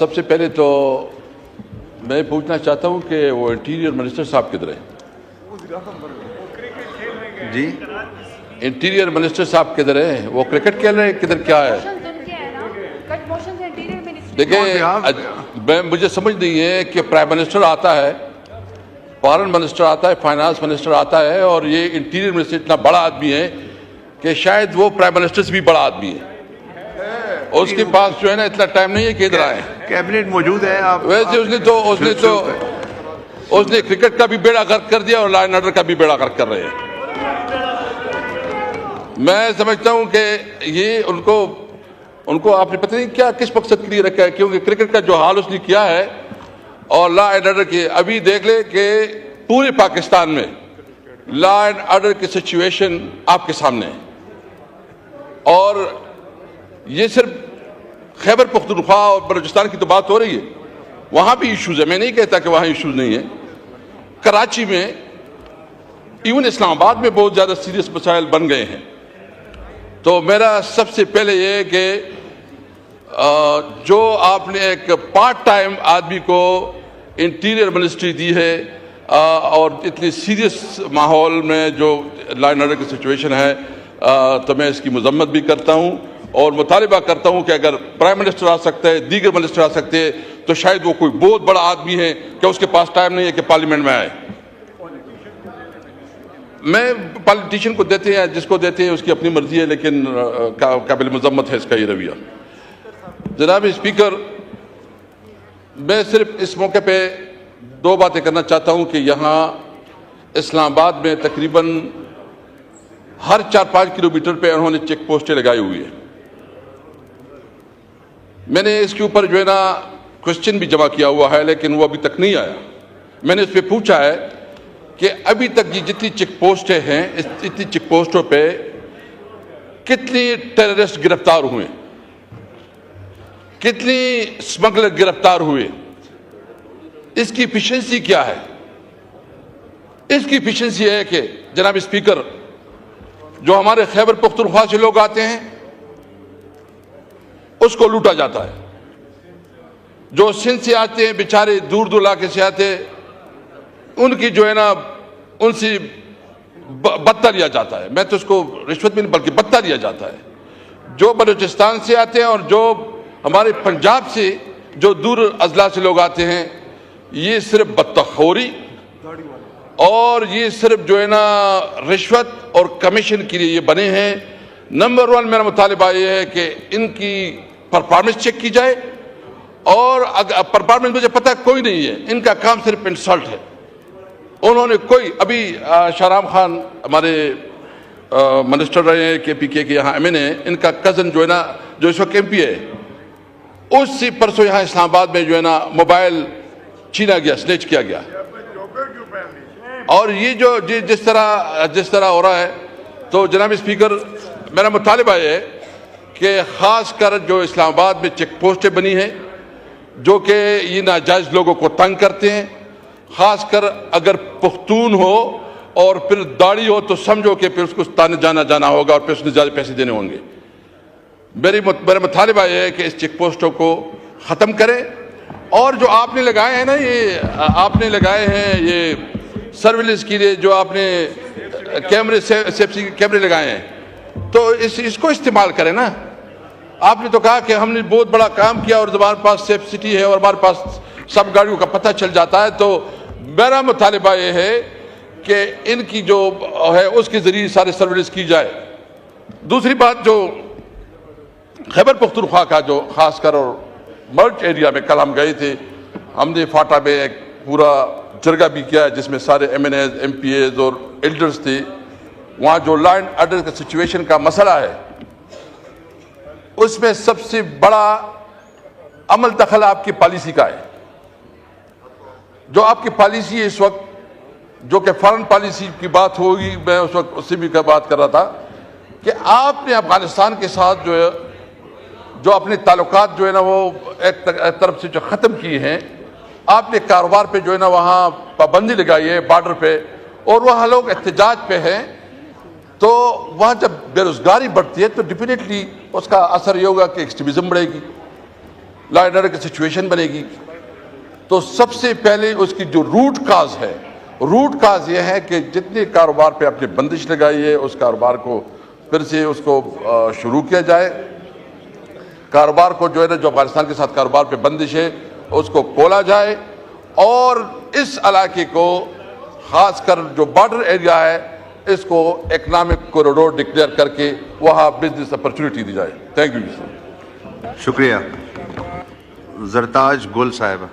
سب سے پہلے تو میں پوچھنا چاہتا ہوں کہ وہ انٹیریئر منسٹر صاحب کدھر ہیں؟ جی انٹیریئر منسٹر صاحب کدھر ہیں؟ وہ کرکٹ کھیل رہے ہیں کدھر کیا ہے؟ دیکھیں مجھے سمجھ نہیں ہے کہ پرائم منسٹر آتا ہے، فارن منسٹر آتا ہے، فائنانس منسٹر آتا ہے، اور یہ انٹیریئر منسٹر اتنا بڑا آدمی ہے کہ شاید وہ پرائم منسٹر سے بھی بڑا آدمی ہے، اس کے پاس جو ہے نا اتنا ٹائم نہیں ہے کہ ادھر آئے۔ کیبنٹ موجود ہے، آپ ویسے اس نے کرکٹ کا بھی بیڑا غرق کر دیا اور لا اینڈ آرڈر کا بھی بیڑا غرق کر رہے ہیں۔ میں سمجھتا ہوں کہ یہ ان کو آپ نے پتہ نہیں کیا کس مقصد کے لیے رکھا ہے، کیونکہ کرکٹ کا جو حال اس نے کیا ہے اور لا اینڈ آرڈر کی، ابھی دیکھ لیں کہ پورے پاکستان میں لا اینڈ آرڈر کی سچویشن آپ کے سامنے ہے، اور یہ صرف خیبر پختونخوا اور بلوچستان کی تو بات ہو رہی ہے، وہاں بھی ایشوز ہے، میں نہیں کہتا کہ وہاں ایشوز نہیں ہیں، کراچی میں ایون اسلام آباد میں بہت زیادہ سیریس مسائل بن گئے ہیں۔ تو میرا سب سے پہلے یہ کہ جو آپ نے ایک پارٹ ٹائم آدمی کو انٹیریئر منسٹری دی ہے اور اتنی سیریس ماحول میں جو لا اینڈ آرڈر کی سچویشن ہے، تو میں اس کی مذمت بھی کرتا ہوں اور مطالبہ کرتا ہوں کہ اگر پرائم منسٹر آ سکتا ہے، دیگر منسٹر آ سکتے ہیں، تو شاید وہ کوئی بہت بڑا آدمی ہے کہ اس کے پاس ٹائم نہیں ہے کہ پارلیمنٹ میں آئے۔ میں پالیٹیشین کو دیتے ہیں، جس کو دیتے ہیں اس کی اپنی مرضی ہے، لیکن قابل مذمت ہے اس کا یہ رویہ۔ جناب اسپیکر، میں صرف اس موقع پہ دو باتیں کرنا چاہتا ہوں کہ یہاں اسلام آباد میں تقریباً ہر 4-5 کلومیٹر پہ انہوں نے چیک پوسٹیں لگائی ہوئی ہیں۔ میں نے اس کے اوپر جو ہے نا کوشچن بھی جمع کیا ہوا ہے، لیکن وہ ابھی تک نہیں آیا۔ میں نے اس پہ پوچھا ہے کہ ابھی تک یہ جتنی چیک پوسٹیں ہیں، اتنی چیک پوسٹوں پہ کتنی ٹیررسٹ گرفتار ہوئے، کتنی اسمگلر گرفتار ہوئے، اس کی ایفیشنسی کیا ہے؟ اس کی ایفیشنسی ہے کہ جناب اسپیکر، جو ہمارے خیبر پختونخوا سے لوگ آتے ہیں اس کو لوٹا جاتا ہے، جو سندھ سے آتے ہیں بیچارے دور دور علاقے سے آتے ہیں، ان کی جو ہے نا ان سے بتہ لیا جاتا ہے، میں تو اس کو رشوت بھی نہیں بلکہ بتہ لیا جاتا ہے۔ جو بلوچستان سے آتے ہیں اور جو ہمارے پنجاب سے جو دور اضلاع سے لوگ آتے ہیں، یہ صرف بتہ خوری اور یہ صرف جو ہے نا رشوت اور کمیشن کے لیے یہ بنے ہیں۔ نمبر 1 میرا مطالبہ یہ ہے کہ ان کی پرفارمنس چیک کی جائے، اور پرفارمنس مجھے پتہ کوئی نہیں ہے، ان کا کام صرف انسلٹ ہے۔ انہوں نے کوئی ابھی شاہرام خان ہمارے منسٹر رہے ہیں کے پی کے یہاں ایم این اے، ان کا کزن جو ہے نا جو اس وقت ایم پی ہے، اس سے پرسوں یہاں اسلام آباد میں جو ہے نا موبائل چھینا گیا، سنیچ کیا گیا، اور یہ جو جس طرح ہو رہا ہے، تو جناب اسپیکر میرا مطالبہ یہ ہے کہ خاص کر جو اسلام آباد میں چیک پوسٹیں بنی ہیں جو کہ یہ ناجائز لوگوں کو تنگ کرتے ہیں، خاص کر اگر پختون ہو اور پھر داڑھی ہو تو سمجھو کہ پھر اس کو تانے جانا ہوگا اور پھر اس نے زیادہ پیسے دینے ہوں گے۔ میرا مطالبہ یہ ہے کہ اس چیک پوسٹوں کو ختم کریں، اور جو آپ نے لگائے ہیں نا، یہ آپ نے لگائے ہیں یہ سرویلنس کے لیے، جو آپ نے کیمرے سیفٹی کیمرے لگائے ہیں، تو اس کو استعمال کریں نا۔ آپ نے تو کہا کہ ہم نے بہت بڑا کام کیا اور ہمارے پاس سیف سٹی ہے اور ہمارے پاس سب گاڑیوں کا پتہ چل جاتا ہے، تو میرا مطالبہ یہ ہے کہ ان کی جو ہے اس کے ذریعے سارے سرویلنس کی جائے۔ دوسری بات، جو خیبر پختونخوا کا جو خاص کر اور مرچ ایریا میں کل ہم گئے تھے، ہم نے فاٹا میں ایک پورا جرگہ بھی کیا ہے جس میں سارے M N As, M P As اور ایلڈرز تھے۔ وہاں جو لا اینڈ آرڈر کا سچویشن کا مسئلہ ہے، اس میں سب سے بڑا عمل دخل آپ کی پالیسی کا ہے۔ جو آپ کی پالیسی ہے اس وقت، جو کہ فارن پالیسی کی بات ہوگی، میں اس وقت اس سے بھی بات کر رہا تھا کہ آپ نے افغانستان کے ساتھ جو ہے جو اپنے تعلقات جو ہے نا وہ ایک طرف سے جو ختم کیے ہیں، آپ نے کاروبار پہ جو ہے نا وہاں پابندی لگائی ہے بارڈر پہ، اور وہاں لوگ احتجاج پہ ہیں، تو وہاں جب بے روزگاری بڑھتی ہے تو ڈیفینیٹلی اس کا اثر یہ ہوگا کہ ایکسٹریمزم بڑھے گی۔ لا اینڈ آرڈر کی سچویشن بنے گی. تو سب سے پہلے اس کی جو روٹ کاز ہے، روٹ کاز یہ ہے کہ جتنے کاروبار پہ اپنی بندش لگائی ہے اس کاروبار کو پھر سے اس کو شروع کیا جائے. کاروبار کو جو ہے نا، جو افغانستان کے ساتھ کاروبار پہ بندش ہے اس کو کھولا جائے، اور اس علاقے کو خاص کر جو بارڈر ایریا ہے اس کو اکنامک کوریڈور ڈکلیئر کر کے وہاں بزنس اپرچونٹی دی جائے. Thank you. شکریہ. زرتاج گل صاحب.